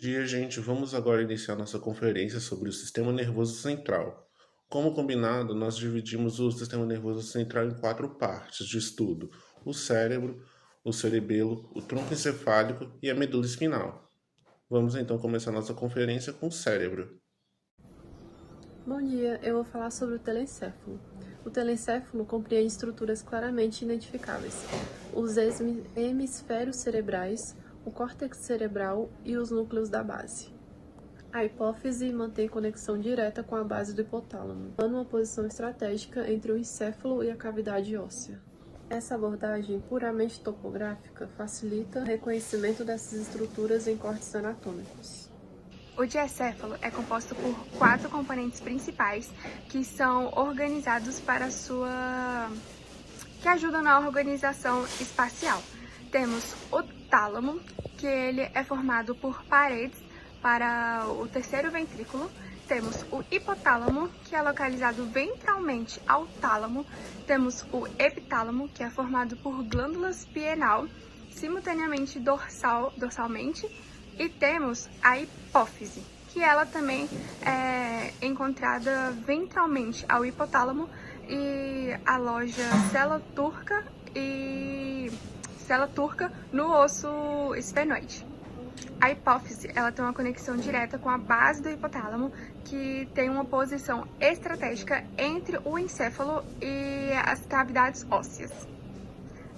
Dia, gente, vamos agora iniciar nossa conferência sobre o sistema nervoso central. Como combinado, nós dividimos o sistema nervoso central em quatro partes de estudo: o cérebro, o cerebelo, o tronco encefálico e a medula espinal. Vamos então começar nossa conferência com o cérebro. Bom dia, eu vou falar sobre o telencéfalo. O telencéfalo compreende estruturas claramente identificáveis: os hemisférios cerebrais, o córtex cerebral e os núcleos da base. A hipófise mantém conexão direta com a base do hipotálamo, dando uma posição estratégica entre o encéfalo e a cavidade óssea. Essa abordagem puramente topográfica facilita o reconhecimento dessas estruturas em cortes anatômicos. O diencéfalo é composto por quatro componentes principais que são organizados que ajudam na organização espacial. Temos o tálamo, que ele é formado por paredes para o terceiro ventrículo. Temos o hipotálamo, que é localizado ventralmente ao tálamo. Temos o epitálamo, que é formado por glândulas pineal, simultaneamente dorsalmente. E temos a hipófise, que ela também é encontrada ventralmente ao hipotálamo e aloja célula turca no osso esfenoide. A hipófise, ela tem uma conexão direta com a base do hipotálamo, que tem uma posição estratégica entre o encéfalo e as cavidades ósseas.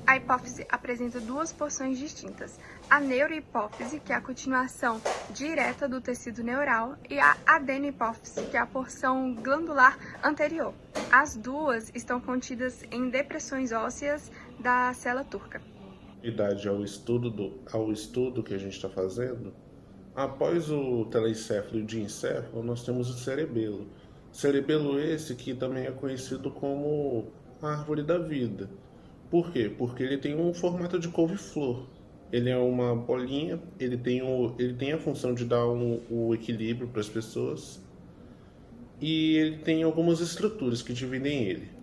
A hipófise apresenta duas porções distintas: a neurohipófise, que é a continuação direta do tecido neural, e a adenohipófise, que é a porção glandular anterior. As duas estão contidas em depressões ósseas da célula turca. Idade ao estudo que a gente está fazendo. Após o telencéfalo e o diencéfalo, nós temos o cerebelo. Cerebelo esse que também é conhecido como a árvore da vida. Por quê? Porque ele tem um formato de couve-flor. Ele é uma bolinha, ele tem a função de dar o equilíbrio para as pessoas e ele tem algumas estruturas que dividem ele.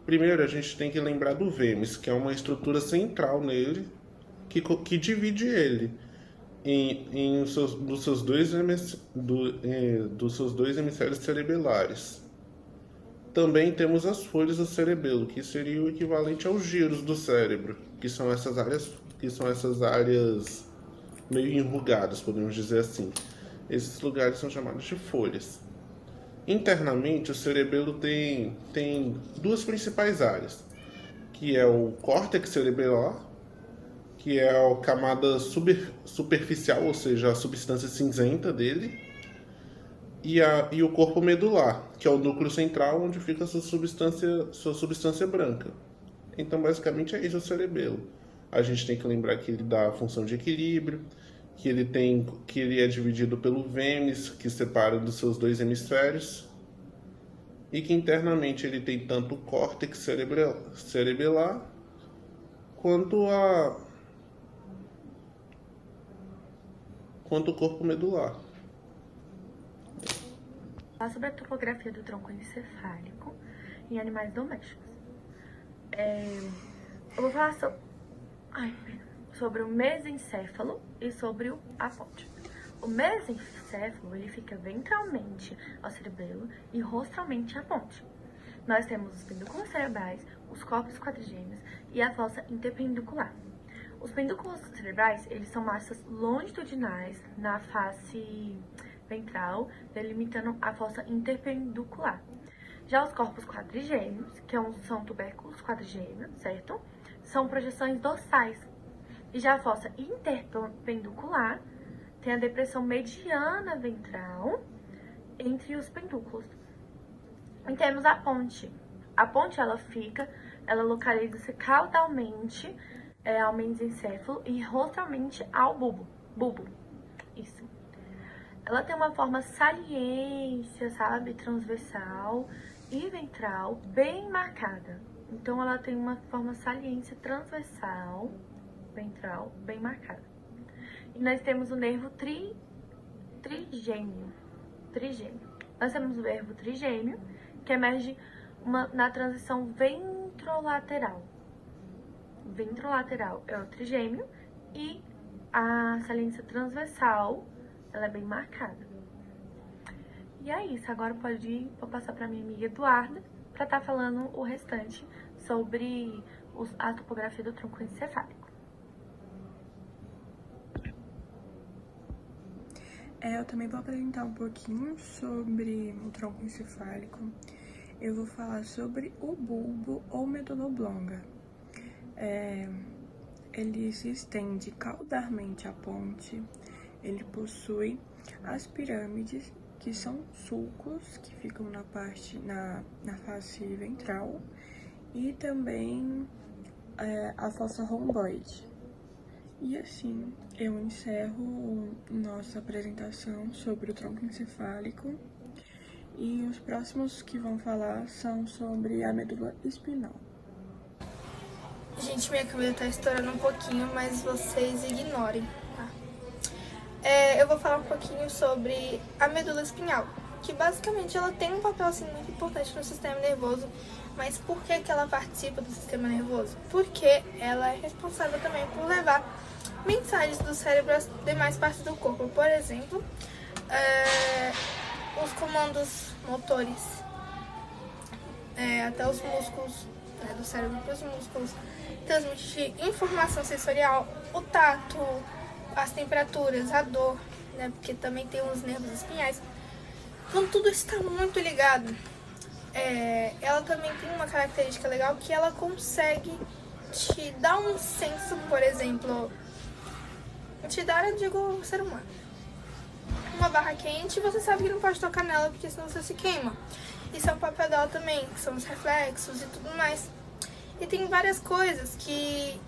Primeiro, a gente tem que lembrar do vêmis, que é uma estrutura central nele que divide ele dos seus dois hemisférios cerebelares. Também temos as folhas do cerebelo, que seria o equivalente aos giros do cérebro, que são essas áreas meio enrugadas, podemos dizer assim. Esses lugares são chamados de folhas. Internamente, o cerebelo tem duas principais áreas, que é o córtex cerebelar, que é a camada superficial, ou seja, a substância cinzenta dele, e o corpo medular, que é o núcleo central onde fica a sua substância branca. Então, basicamente, é isso o cerebelo. A gente tem que lembrar que ele dá a função de equilíbrio, que ele é dividido pelo vênis, que separa dos seus dois hemisférios, e que internamente ele tem tanto o córtex cerebelar quanto o corpo medular. Falar sobre a topografia do tronco encefálico em animais domésticos. Eu vou falar sobre o mesencéfalo e sobre o apóntio. O mesencéfalo, ele fica ventralmente ao cerebelo e rostralmente à ponte. Nós temos os pendúculos cerebrais, os corpos quadrigêmeos e a fossa interpendicular. Os pendúculos cerebrais, eles são massas longitudinais na face ventral, delimitando a fossa interpendicular. Já os corpos quadrigêmeos, são tubérculos quadrigêmeos, certo? São projeções dorsais. E já a fossa interpendicular tem a depressão mediana ventral entre os pendúculos. E temos a ponte. A ponte, ela localiza-se caudalmente ao mesencéfalo e rostralmente ao bulbo. Isso. Ela tem uma forma saliência, sabe? Transversal e ventral bem marcada. Então, ela tem uma forma saliência transversal, ventral, bem marcada. E nós temos o nervo trigêmeo. Nós temos o nervo trigêmeo, que emerge na transição ventrolateral. Ventrolateral é o trigêmeo e a saliência transversal ela é bem marcada. E é isso, agora vou passar para minha amiga Eduarda para estar falando o restante sobre a topografia do tronco encefálico. Eu também vou apresentar um pouquinho sobre o tronco encefálico. Eu vou falar sobre o bulbo ou medula oblonga. Ele se estende caudarmente à ponte. Ele possui as pirâmides, que são sulcos que ficam na face ventral, e também a fossa romboide. E assim, eu encerro nossa apresentação sobre o tronco encefálico, e os próximos que vão falar são sobre a medula espinal. Gente, minha câmera tá estourando um pouquinho, mas vocês ignorem, tá? Eu vou falar um pouquinho sobre a medula espinhal, que basicamente ela tem um papel assim, muito importante no sistema nervoso. Mas por que ela participa do sistema nervoso? Porque ela é responsável também por levar mensagens do cérebro às demais partes do corpo. Por exemplo, os comandos motores, até os músculos do cérebro para os músculos, transmitir informação sensorial, o tato, as temperaturas, a dor, né? Porque também tem os nervos espinhais. Então tudo está muito ligado. Ela também tem uma característica legal que ela consegue te dar um senso, por exemplo, te dar, eu digo, ser humano. Uma barra quente, você sabe que não pode tocar nela porque senão você se queima. Isso é o papel dela também, que são os reflexos e tudo mais. E tem várias coisas que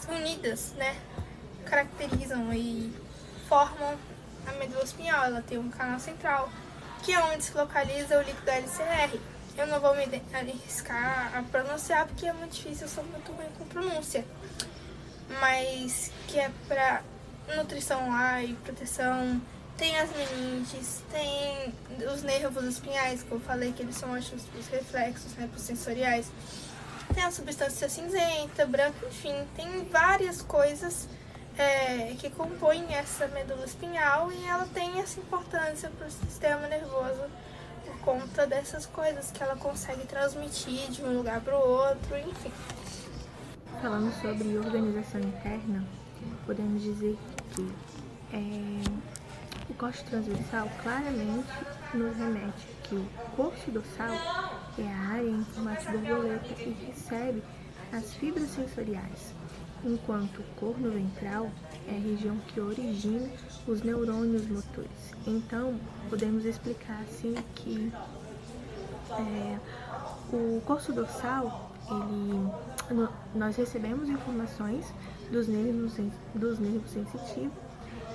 unidas, né, caracterizam e formam a medula espinhal. Ela tem um canal central, que é onde se localiza o líquido LCR. Eu não vou me arriscar a pronunciar porque é muito difícil, eu sou muito ruim com pronúncia. Mas que é pra nutrição lá e proteção. Tem as meninges, tem os nervos espinhais, que eu falei que eles são ótimos para os reflexos, né, para os sensoriais. Tem a substância cinzenta, branca, enfim, tem várias coisas que compõem essa medula espinhal, e ela tem essa importância para o sistema nervoso por conta dessas coisas que ela consegue transmitir de um lugar para o outro, enfim. Falando sobre organização interna, podemos dizer que o corte transversal claramente nos remete que o corpo dorsal é a área em formato de borboleta e recebe as fibras sensoriais, enquanto o corno ventral é a região que origina os neurônios motores. Então, podemos explicar assim que o corpo dorsal, nós recebemos informações dos nervos sensitivos,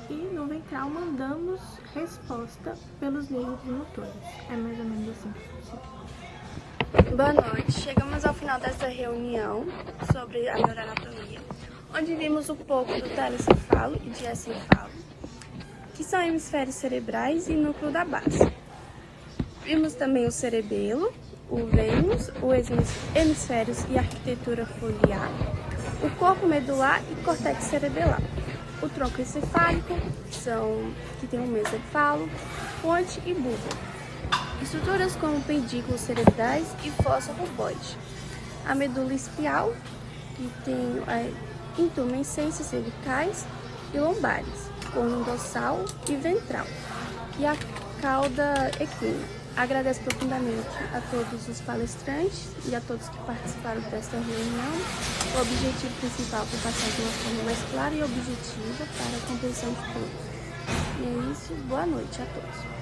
e no ventral mandamos resposta pelos nervos motores. É mais ou menos assim que funciona. Boa noite, chegamos ao final dessa reunião sobre a neuroanatomia, onde vimos um pouco do telencefalo e diencefalo, que são hemisférios cerebrais e núcleo da base. Vimos também o cerebelo, o vênus, os hemisférios e arquitetura foliar, o corpo medular e córtex cerebelar. O tronco encefálico, que tem o mesencefalo, ponte e bulbo. Estruturas como pedículos cerebrais e fossa romboide. A medula espinhal, que tem intumescências cervicais e lombares, corno dorsal e ventral. E a cauda equina. Agradeço profundamente a todos os palestrantes e a todos que participaram desta reunião. O objetivo principal foi passar de uma forma mais clara e objetiva para a compreensão de todos. E é isso, boa noite a todos.